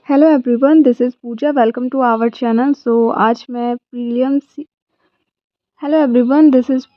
Hello everyone, this is Pooja. Welcome to our channel. आज मैं prelims. Hello everyone, this is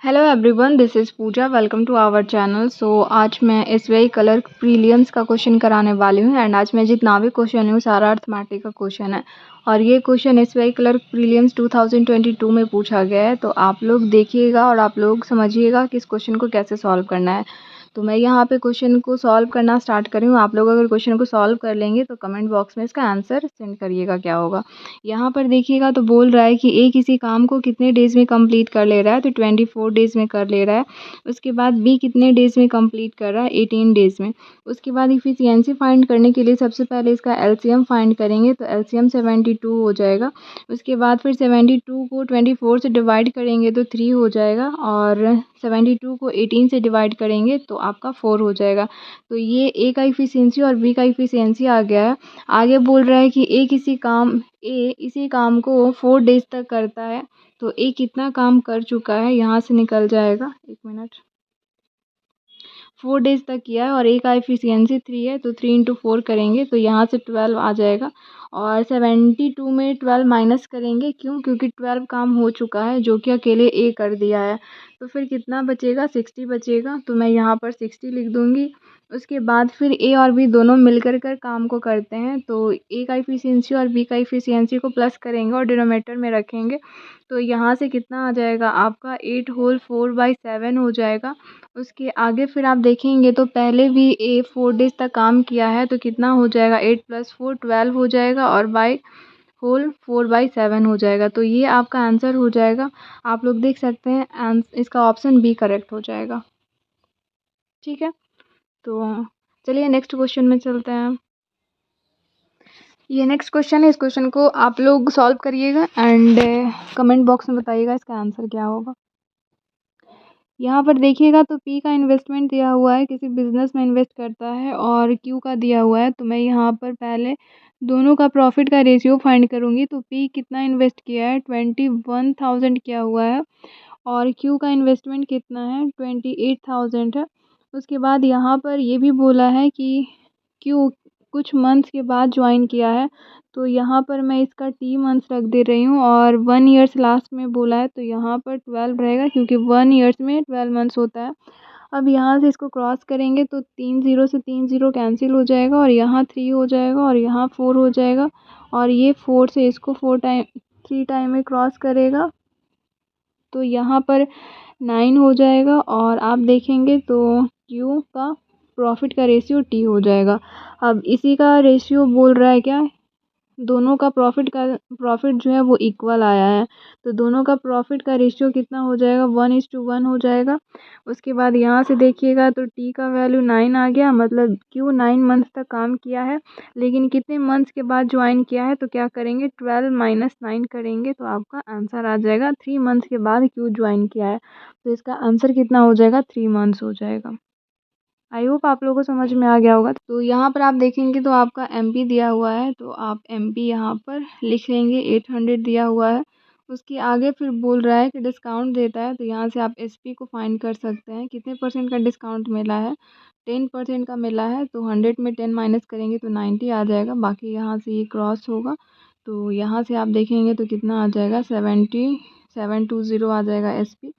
hello everyone, this is Pooja. Welcome to our channel. आज मैं SBI clerk prelims का question कराने वाली हूँ and आज मैं जितना भी क्वेश्चन है सारा अर्थमेटिक का क्वेश्चन है और ये क्वेश्चन एसबीआई कलर प्रीलियम्स 2022 में पूछा गया है। तो आप लोग देखिएगा और आप लोग समझिएगा कि इस क्वेश्चन को कैसे सॉल्व करना है। तो मैं यहाँ पे क्वेश्चन को सॉल्व करना स्टार्ट कर रही हूँ। आप लोग अगर क्वेश्चन को सॉल्व कर लेंगे तो कमेंट बॉक्स में इसका आंसर सेंड करिएगा क्या होगा। यहाँ पर देखिएगा तो बोल रहा है कि ए किसी काम को कितने डेज़ में कंप्लीट कर ले रहा है, तो 24 डेज़ में कर ले रहा है। उसके बाद बी कितने डेज़ में कंप्लीट कर रहा है, 18 डेज़ में। उसके बाद इफिशियंसी फाइंड करने के लिए सबसे पहले इसका एलसीएम फाइंड करेंगे, तो एलसीएम 72 हो जाएगा। उसके बाद फिर 72 को 24 से डिवाइड करेंगे तो 3 हो जाएगा और 72 को 18 से डिवाइड करेंगे तो आपका 4 हो जाएगा। तो ये ए का इफिशियंसी और बी का इफिशियंसी आ गया है। आगे बोल रहा है कि ए इसी काम को 4 डेज तक करता है, तो ए कितना काम कर चुका है यहाँ से निकल जाएगा। एक मिनट। 4 डेज तक किया है और ए का एफिशिएंसी 3 है, तो 3 इंटू 4 करेंगे तो यहाँ से 12 आ जाएगा और 72 में 12 माइनस करेंगे। क्यों? क्योंकि 12 काम हो चुका है जो कि अकेले ए कर दिया है। तो फिर कितना बचेगा? 60 बचेगा। तो मैं यहाँ पर 60 लिख दूँगी। उसके बाद फिर ए और बी दोनों मिलकर काम को करते हैं, तो ए का एफिशिएंसी और बी का एफिशिएंसी को प्लस करेंगे और डिनोमिनेटर में रखेंगे। तो यहाँ से कितना आ जाएगा आपका 8 होल 4/7 हो जाएगा। उसके आगे फिर आप देखेंगे तो पहले भी ए 4 डेज तक काम किया है, तो कितना हो जाएगा? 8 + 4 12 हो जाएगा और बाई होल 4/7 हो जाएगा। तो ये आपका आंसर हो जाएगा। आप लोग देख सकते हैं इसका ऑप्शन बी करेक्ट हो जाएगा। ठीक है, तो चलिए नेक्स्ट क्वेश्चन में चलते हैं। ये नेक्स्ट क्वेश्चन है, इस क्वेश्चन को आप लोग सॉल्व करिएगा एंड कमेंट बॉक्स में बताइएगा इसका आंसर क्या होगा। यहाँ पर देखिएगा तो पी का इन्वेस्टमेंट दिया हुआ है, किसी बिजनेस में इन्वेस्ट करता है और क्यू का दिया हुआ है। तो मैं यहाँ पर पहले दोनों का प्रॉफिट का रेशियो फाइंड करूँगी। तो पी कितना इन्वेस्ट किया है? 21,000 किया हुआ है और क्यू का इन्वेस्टमेंट कितना है? 28,000 है। उसके बाद यहाँ पर ये भी बोला है कि क्यू कुछ मंथ्स के बाद ज्वाइन किया है, तो यहाँ पर मैं इसका टी मंथ्स रख दे रही हूँ और 1 ईयर्स लास्ट में बोला है, तो यहाँ पर 12 रहेगा क्योंकि 1 ईयर्स में 12 मंथ्स होता है। अब यहाँ से इसको क्रॉस करेंगे तो 3 0 से 3 0 कैंसिल हो जाएगा और यहाँ 3 हो जाएगा और यहाँ 4 हो जाएगा और ये 4 से इसको 3 टाइम में क्रॉस करेगा तो यहाँ पर 9 हो जाएगा और आप देखेंगे तो क्यू का प्रॉफिट का रेशियो टी हो जाएगा। अब इसी का रेशियो बोल रहा है क्या? दोनों का प्रॉफिट जो है वो इक्वल आया है, तो दोनों का प्रॉफिट का रेशियो कितना हो जाएगा? 1:1 हो जाएगा। उसके बाद यहाँ से देखिएगा तो टी का वैल्यू 9 आ गया, मतलब क्यू 9 मंथ्स तक काम किया है, लेकिन कितने मंथ्स के बाद ज्वाइन किया है? तो क्या करेंगे? 12 - 9 करेंगे तो आपका आंसर आ जाएगा 3 मंथ्स के बाद क्यू ज्वाइन किया है, तो इसका आंसर कितना हो जाएगा? 3 मंथ्स हो जाएगा। आई होप आप लोगों को समझ में आ गया होगा। तो यहाँ पर आप देखेंगे तो आपका एमपी दिया हुआ है, तो आप एमपी यहाँ पर लिख लेंगे। 800 दिया हुआ है। उसके आगे फिर बोल रहा है कि डिस्काउंट देता है, तो यहाँ से आप एसपी को फाइंड कर सकते हैं। कितने % का डिस्काउंट मिला है? 10% का मिला है, तो 100 में 10 माइनस करेंगे तो 90 आ जाएगा। बाकी यहाँ से ये क्रॉस होगा, तो यहाँ से आप देखेंगे तो कितना आ जाएगा? 7720 आ जाएगा एसपी।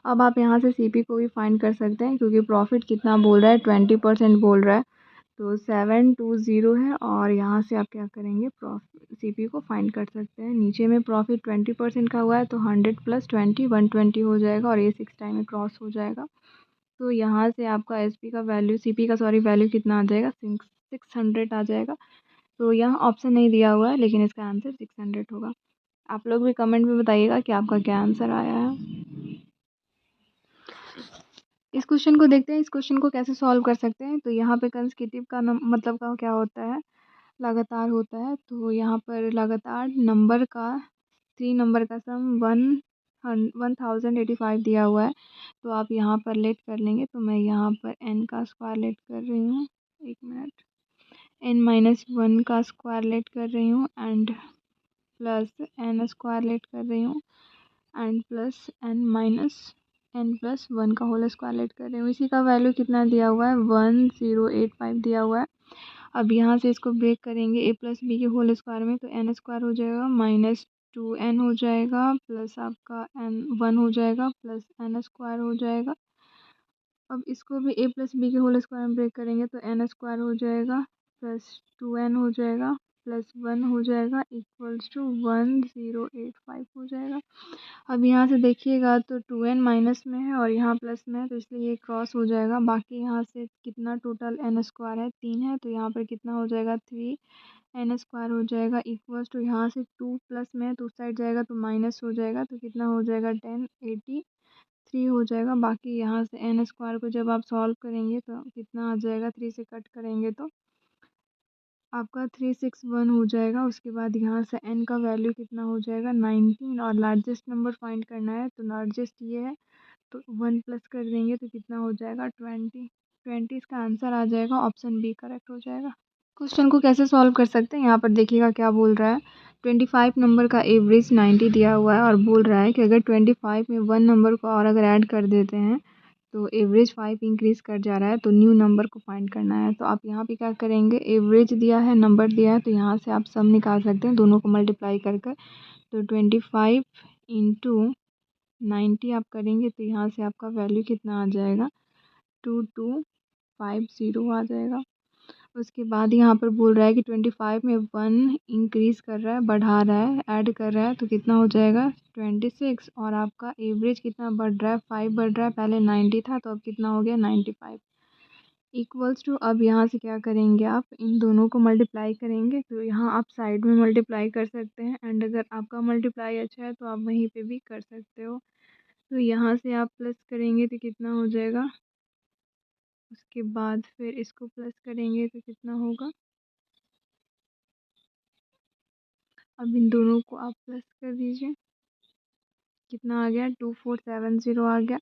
अब आप यहाँ से सीपी को भी फाइंड कर सकते हैं क्योंकि प्रॉफिट कितना बोल रहा है? 20% बोल रहा है, तो 720 है और यहाँ से आप क्या करेंगे? सीपी को फाइंड कर सकते हैं। नीचे में प्रॉफिट 20% का हुआ है, तो 100 + 20 120 हो जाएगा और ये 6 टाइम में क्रॉस हो जाएगा। तो यहाँ से आपका एसपी का वैल्यू वैल्यू कितना आ जाएगा? 600 आ जाएगा। तो यहाँ ऑप्शन नहीं दिया हुआ है, लेकिन इसका आंसर 600 होगा। आप लोग भी कमेंट में बताइएगा कि आपका क्या आंसर आया है। इस क्वेश्चन को देखते हैं, इस क्वेश्चन को कैसे सॉल्व कर सकते हैं। तो यहाँ पे कंसेक्यूटिव का मतलब का क्या होता है, लगातार होता है। तो यहाँ पर लगातार नंबर का 3 नंबर का सम 1085 दिया हुआ है। तो आप यहाँ पर लेट कर लेंगे। तो मैं यहाँ पर n का स्क्वायर लेट कर रही हूँ, एक मिनट, n-1 का स्क्वायर लेट कर रही हूँ and plus n square late कर रही हूँ एंड प्लस n-1 का होल स्क्वायर लेट कर रही हूँ। इसी का वैल्यू कितना दिया हुआ है, 1085 दिया हुआ है। अब यहाँ से इसको ब्रेक करेंगे a प्लस बी के होल स्क्वायर में, तो n स्क्वायर हो जाएगा माइनस 2n हो जाएगा प्लस आपका n1 हो जाएगा प्लस n स्क्वायर हो जाएगा। अब इसको भी a प्लस बी के होल स्क्वायर में ब्रेक करेंगे तो n स्क्वायर हो जाएगा प्लस 2n हो जाएगा प्लस 1 हो जाएगा इक्वल्स टू 1085 हो जाएगा। अब यहाँ से देखिएगा तो 2n माइनस में है और यहाँ प्लस में है, तो इसलिए ये क्रॉस हो जाएगा। बाकी यहाँ से कितना टोटल n स्क्वायर है, 3 है, तो यहाँ पर कितना हो जाएगा, 3n स्क्वायर हो जाएगा इक्वल्स टू, यहाँ से 2 प्लस में है तो उस साइड जाएगा तो माइनस हो जाएगा, तो कितना हो जाएगा 1083 हो जाएगा। बाकी यहाँ से n स्क्वायर को जब आप सॉल्व करेंगे तो कितना आ जाएगा, 3 से कट करेंगे तो आपका 361 हो जाएगा। उसके बाद यहाँ से n का वैल्यू कितना हो जाएगा, 19, और लार्जेस्ट नंबर फाइंड करना है तो लार्जेस्ट ये है, तो 1 प्लस कर देंगे तो कितना हो जाएगा, 20 इसका आंसर आ जाएगा, ऑप्शन बी करेक्ट हो जाएगा। क्वेश्चन को कैसे सॉल्व कर सकते हैं, यहाँ पर देखिएगा क्या बोल रहा है। 25 नंबर का एवरेज 90 दिया हुआ है और बोल रहा है कि अगर 25 में 1 नंबर को और अगर ऐड कर देते हैं तो एवरेज 5 इंक्रीज कर जा रहा है, तो न्यू नंबर को फाइंड करना है। तो आप यहाँ पे क्या करेंगे, एवरेज दिया है, नंबर दिया है, तो यहाँ से आप सम निकाल सकते हैं दोनों को मल्टीप्लाई कर कर। तो 25 इंटू 90 आप करेंगे तो यहाँ से आपका वैल्यू कितना आ जाएगा, 2250 आ जाएगा। उसके बाद यहाँ पर बोल रहा है कि 25 में 1 इंक्रीज कर रहा है, बढ़ा रहा है, ऐड कर रहा है, तो कितना हो जाएगा 26, और आपका एवरेज कितना बढ़ रहा है, 5 बढ़ रहा है, पहले 90 था तो अब कितना हो गया 95 इक्वल्स टू। अब यहाँ से क्या करेंगे, आप इन दोनों को मल्टीप्लाई करेंगे, तो यहाँ आप साइड में मल्टीप्लाई कर सकते हैं एंड अगर आपका मल्टीप्लाई अच्छा है तो आप वहीं पे भी कर सकते हो। तो यहाँ से आप प्लस करेंगे तो कितना हो जाएगा, उसके बाद फिर इसको प्लस करेंगे तो कितना होगा, अब इन दोनों को आप प्लस कर दीजिए, कितना आ गया, 2470 आ गया।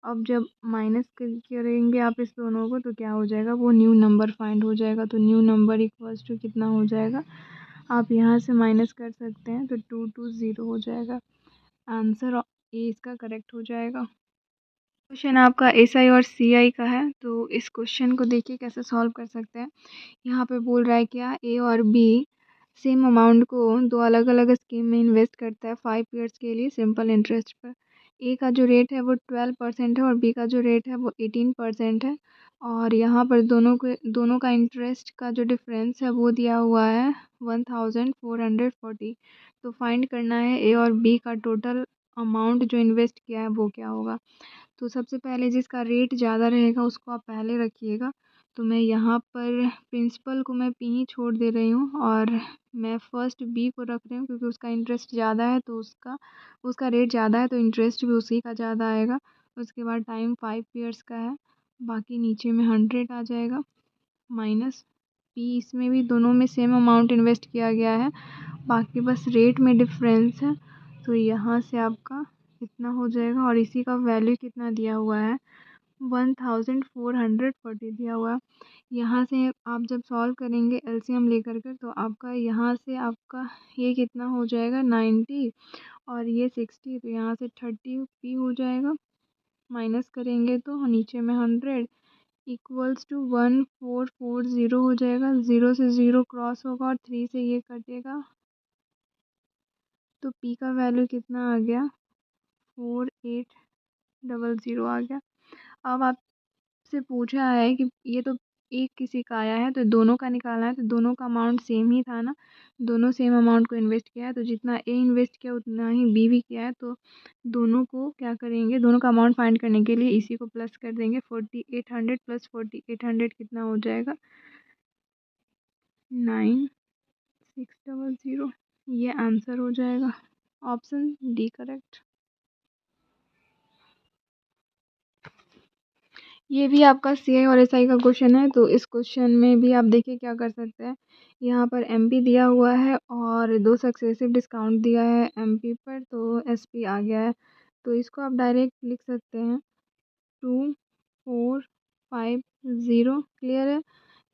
अब जब माइनस करेंगे आप इस दोनों को तो क्या हो जाएगा, वो न्यू नंबर फाइंड हो जाएगा। तो न्यू नंबर इक्वल्स टू कितना हो जाएगा, आप यहाँ से माइनस कर सकते हैं तो 220 हो जाएगा। आंसर ए इसका करेक्ट हो जाएगा। क्वेश्चन आपका SI और CI का है। तो इस क्वेश्चन को देखिए कैसे सॉल्व कर सकते हैं। यहाँ पे बोल रहा है क्या, ए और बी सेम अमाउंट को दो अलग अलग स्कीम में इन्वेस्ट करता है 5 ईयर्स के लिए सिंपल इंटरेस्ट पर। ए का जो रेट है वो 12% है और बी का जो रेट है वो 18% है, और यहाँ पर दोनों का इंटरेस्ट का जो डिफरेंस है वो दिया हुआ है 1440। तो फाइंड करना है ए और बी का टोटल अमाउंट जो इन्वेस्ट किया है वो क्या होगा। तो सबसे पहले जिसका रेट ज़्यादा रहेगा उसको आप पहले रखिएगा। तो मैं यहाँ पर प्रिंसिपल को मैं पी ही छोड़ दे रही हूँ और मैं फ़र्स्ट बी को रख रही हूँ क्योंकि उसका इंटरेस्ट ज़्यादा है, तो उसका रेट ज़्यादा है तो इंटरेस्ट भी उसी का ज़्यादा आएगा। उसके बाद टाइम 5 ईयर्स का है, बाकी नीचे में 100 आ जाएगा माइनस पी, इसमें भी दोनों में सेम अमाउंट इन्वेस्ट किया गया है, बाकी बस रेट में डिफरेंस है। तो यहाँ से आपका इतना हो जाएगा और इसी का वैल्यू कितना दिया हुआ है, 1440 दिया हुआ है। यहाँ से आप जब सॉल्व करेंगे LCM लेकर कर तो आपका यहाँ से आपका ये कितना हो जाएगा 90 और ये 60, तो यहाँ से 30 पी हो जाएगा, माइनस करेंगे तो नीचे में 100 इक्वल्स टू 1440 हो जाएगा। 0 से 0 क्रॉस होगा और 3 से ये कटेगा, तो पी का वैल्यू कितना आ गया, 4800 आ गया। अब आपसे पूछा है कि ये तो एक किसी का आया है तो दोनों का निकालना है, तो दोनों का अमाउंट सेम ही था ना, दोनों सेम अमाउंट को इन्वेस्ट किया है, तो जितना ए इन्वेस्ट किया उतना ही बी भी किया है। तो दोनों को क्या करेंगे, दोनों का अमाउंट फाइंड करने के लिए इसी को प्लस कर देंगे, 4800 प्लस 4800 कितना हो जाएगा, 9600। ये आंसर हो जाएगा, ऑप्शन डी करेक्ट। ये भी आपका सीआई और एसआई का क्वेश्चन है। तो इस क्वेश्चन में भी आप देखिए क्या कर सकते हैं। यहाँ पर एमपी दिया हुआ है और 2 सक्सेसिव डिस्काउंट दिया है एमपी पर, तो एसपी आ गया है। तो इसको आप डायरेक्ट लिख सकते हैं 2450। क्लियर है।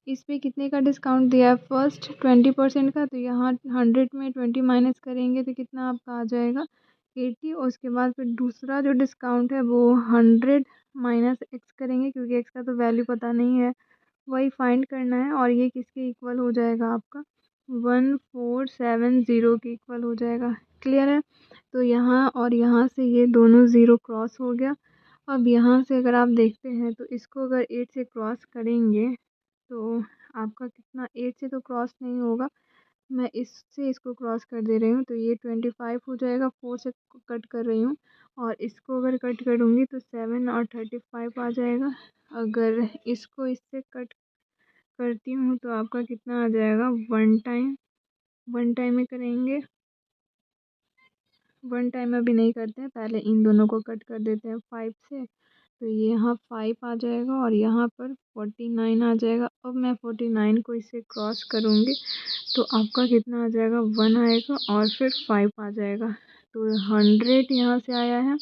इस पे कितने का डिस्काउंट दिया है? फर्स्ट 20% का, तो यहाँ 100 में 20 माइनस करेंगे तो कितना आपका आ जाएगा 80। और उसके बाद फिर दूसरा जो डिस्काउंट है वो 100 माइनस एक्स करेंगे, क्योंकि एक्स का तो वैल्यू पता नहीं है, वही फाइंड करना है। और ये किसके इक्वल हो जाएगा आपका 1470 के इक्वल हो जाएगा। क्लियर है। तो यहाँ और यहाँ से ये दोनों ज़ीरो क्रॉस हो गया। अब यहाँ से अगर आप देखते हैं तो इसको अगर 8 से क्रॉस करेंगे तो आपका कितना 8 से तो क्रॉस नहीं होगा, मैं इससे इसको क्रॉस कर दे रही हूँ, तो ये 25 हो जाएगा। 4 से कट कर रही हूँ और इसको अगर कट करूँगी तो 7 और 35 आ जाएगा। अगर इसको इससे कट करती हूँ तो आपका कितना आ जाएगा वन टाइम में करेंगे। वन टाइम अभी नहीं करते हैं, पहले इन दोनों को कट कर देते हैं 5 से। तो ये यहाँ 5 आ जाएगा और यहाँ पर 49 आ जाएगा। अब मैं 49 को इससे क्रॉस करूँगी तो आपका कितना आ जाएगा 1 आएगा और फिर 5 आ जाएगा। तो 100 यहाँ से आया है,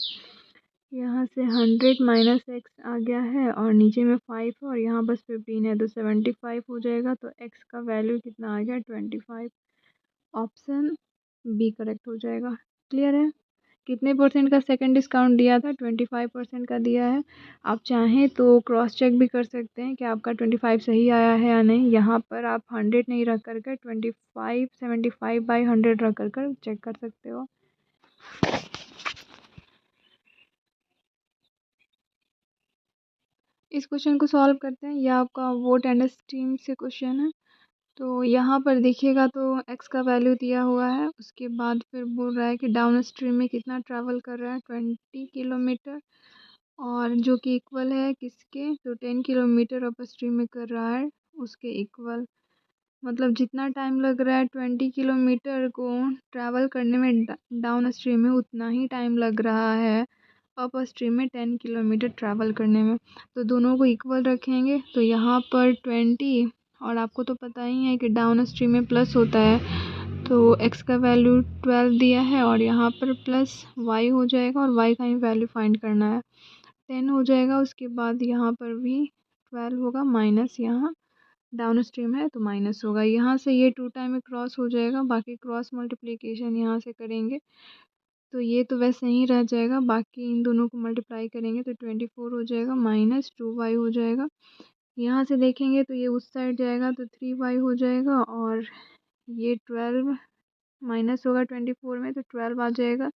यहाँ से 100 माइनस एक्स आ गया है और नीचे में 5 है और यहाँ बस 15 है, तो 75 हो जाएगा। तो एक्स का वैल्यू कितना आ गया 25। ऑप्शन बी करेक्ट हो जाएगा। क्लियर है। कितने परसेंट का सेकंड डिस्काउंट दिया था? 25% का दिया है। आप चाहें तो क्रॉस चेक भी कर सकते हैं कि आपका 25 सही आया है या नहीं। यहाँ पर आप 100 नहीं रख कर 25 75/100 रख कर चेक कर सकते हो। इस क्वेश्चन को सॉल्व करते हैं। यह आपका वोट एंड स्ट्रीम से क्वेश्चन है। तो यहाँ पर देखिएगा तो एक्स का वैल्यू दिया हुआ है, उसके बाद फिर बोल रहा है कि डाउन स्ट्रीम में कितना ट्रैवल कर रहा है 20 किलोमीटर, और जो कि इक्वल है किसके, तो 10 किलोमीटर अप स्ट्रीम में कर रहा है उसके इक्वल। मतलब जितना टाइम लग रहा है 20 किलोमीटर को ट्रैवल करने में डाउन स्ट्रीम में, उतना ही टाइम लग रहा है अप स्ट्रीम में 10 किलोमीटर ट्रैवल करने में। तो दोनों को इक्वल रखेंगे। तो यहाँ पर 20, और आपको तो पता ही है कि डाउन स्ट्रीम में प्लस होता है, तो x का वैल्यू 12 दिया है और यहाँ पर प्लस y हो जाएगा और y का ही वैल्यू फाइंड करना है। 10 हो जाएगा। उसके बाद यहाँ पर भी 12 होगा, माइनस यहाँ डाउन स्ट्रीम है तो माइनस होगा। यहाँ से ये 2 टाइम में क्रॉस हो जाएगा, बाकी क्रॉस मल्टीप्लिकेशन यहाँ से करेंगे तो ये तो वैसे ही रह जाएगा, बाकी इन दोनों को मल्टीप्लाई करेंगे तो 24 हो जाएगा, माइनस 2y हो जाएगा। यहाँ से देखेंगे तो ये उस साइड जाएगा तो 3y हो जाएगा और ये 12 माइनस होगा 24 में तो 12 आ जाएगा।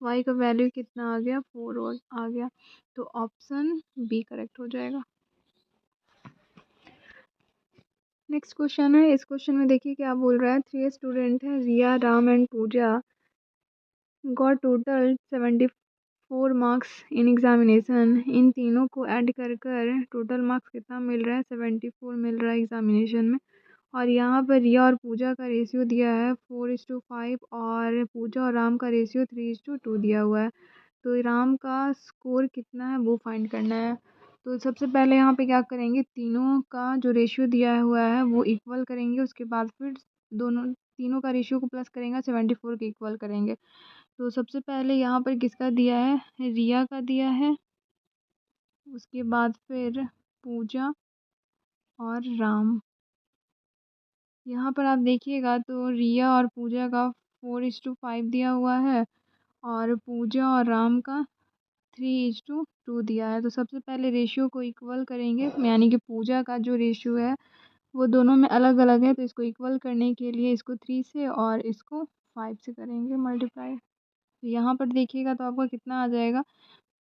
y का वैल्यू कितना आ गया 4 आ गया। तो ऑप्शन बी करेक्ट हो जाएगा। नेक्स्ट क्वेश्चन है। इस क्वेश्चन में देखिए क्या बोल रहा है। 3 स्टूडेंट है, Riya, Ram and Puja, got total 74 marks in examination. इन तीनों को ऐड कर टोटल मार्क्स कितना मिल रहा है? 74 मिल रहा है एग्जामिनेशन में। और यहाँ पर रिया और पूजा का रेशियो दिया है 4:5 और पूजा और राम का रेशियो 3:2 दिया हुआ है। तो राम का स्कोर कितना है वो फाइंड करना है। तो सबसे पहले यहाँ पे क्या करेंगे, तीनों का जो रेशियो दिया हुआ है वो इक्वल करेंगे। उसके बाद फिर दोनों तीनों का रेशियो को प्लस करेंगे, 74 के इक्वल करेंगे। तो सबसे पहले यहाँ पर किसका दिया है? रिया का दिया है। उसके बाद फिर पूजा और राम। यहाँ पर आप देखिएगा तो रिया और पूजा का 4:5 दिया हुआ है और पूजा और राम का 3:2 दिया है। तो सबसे पहले रेशियो को इक्वल करेंगे, यानी कि पूजा का जो रेशियो है वो दोनों में अलग अलग है, तो इसको इक्वल करने के लिए इसको 3 से और इसको 5 से करेंगे मल्टीप्लाई। तो यहाँ पर देखिएगा तो आपका कितना आ जाएगा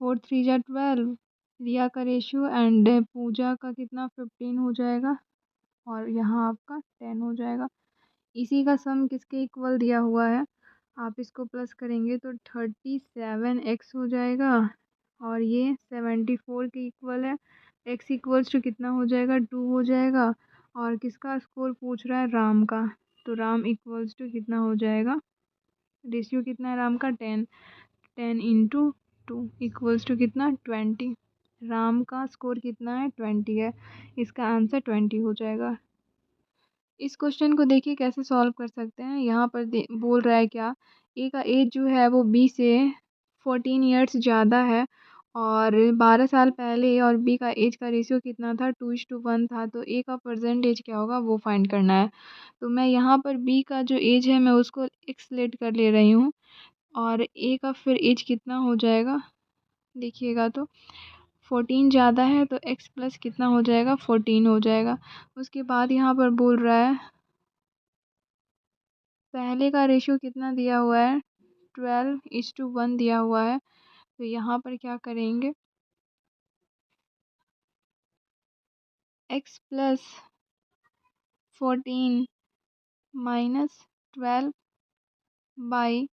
4 3 जा 12, रिया का रेशियो एंड पूजा का कितना 15 हो जाएगा और यहाँ आपका 10 हो जाएगा। इसी का सम किसके इक्वल दिया हुआ है, आप इसको प्लस करेंगे तो 37x हो जाएगा और ये 74 के इक्वल है। x इक्वल्स टू कितना हो जाएगा 2 हो जाएगा। और किसका स्कोर पूछ रहा है? राम का। तो राम इक्वल्स टू कितना हो जाएगा, रेशियो कितना है राम का 10, 10 × 2 इक्वल्स टू कितना 20। राम का स्कोर कितना है, 20 है। इसका आंसर 20 हो जाएगा। इस क्वेश्चन को देखिए कैसे सॉल्व कर सकते हैं। यहाँ पर बोल रहा है क्या, ए का एज जो है वो बी से 14 ईयर्स ज़्यादा है और 12 साल पहले, और बी का एज का रेशियो कितना था, 2:1 था। तो ए का प्रेजेंट एज क्या होगा वो फाइंड करना है। तो मैं यहाँ पर बी का जो एज है मैं उसको एक्स लेट कर ले रही हूँ, और ए का फिर एज कितना हो जाएगा देखिएगा तो 14 ज़्यादा है तो एक्स प्लस कितना हो जाएगा, 14 हो जाएगा। उसके बाद यहाँ पर बोल रहा है पहले का रेशियो कितना दिया हुआ है, 12:1 दिया हुआ है। तो यहाँ पर क्या करेंगे, x plus 14 minus 12 by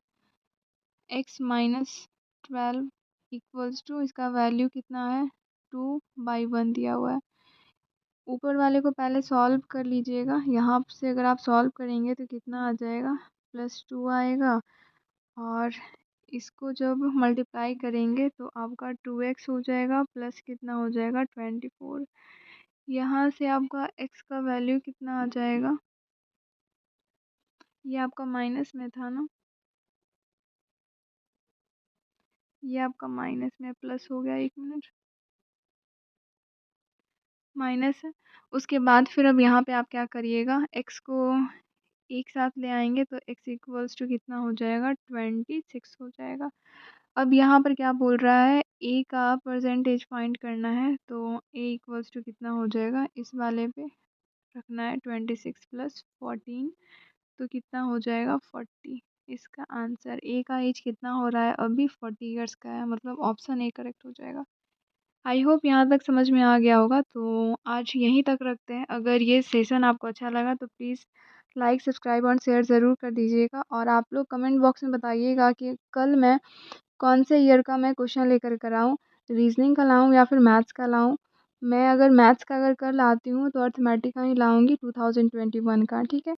x minus 12 equals two, इसका वैल्यू कितना है, 2/1 दिया हुआ है। ऊपर वाले को पहले सॉल्व कर लीजिएगा। यहाँ से अगर आप सॉल्व करेंगे तो कितना आ जाएगा, +2 आएगा, और इसको जब मल्टीप्लाई करेंगे तो आपका 2x हो जाएगा, प्लस कितना हो जाएगा, 24। यहाँ से आपका x का वैल्यू कितना आ जाएगा, ये आपका माइनस में था ना, ये आपका माइनस में प्लस हो गया, 1 मिनट, माइनस है। उसके बाद फिर अब यहाँ पे आप क्या करिएगा, x को एक साथ ले आएंगे तो x इक्वल्स टू कितना हो जाएगा, 26 हो जाएगा। अब यहाँ पर क्या बोल रहा है, ए का परसेंटेज फाइंड करना है, तो ए इक्वल्स टू कितना हो जाएगा, इस वाले पे रखना है 26 + 14, तो कितना हो जाएगा, 40। इसका आंसर, ए का एज कितना हो रहा है अभी, 40 ईयर्स का है, मतलब ऑप्शन ए करेक्ट हो जाएगा। आई होप यहाँ तक समझ में आ गया होगा। तो आज यहीं तक रखते हैं। अगर ये सेशन आपको अच्छा लगा तो प्लीज़ लाइक, सब्सक्राइब और शेयर ज़रूर कर दीजिएगा, और आप लोग कमेंट बॉक्स में बताइएगा कि कल मैं कौन से ईयर का मैं क्वेश्चन लेकर कर आऊँ, रीजनिंग का लाऊँ या फिर मैथ्स का लाऊँ। मैं अगर मैथ्स का अगर कल आती हूँ तो अर्थमेटिक का ही लाऊँगी, 2021 का, ठीक है।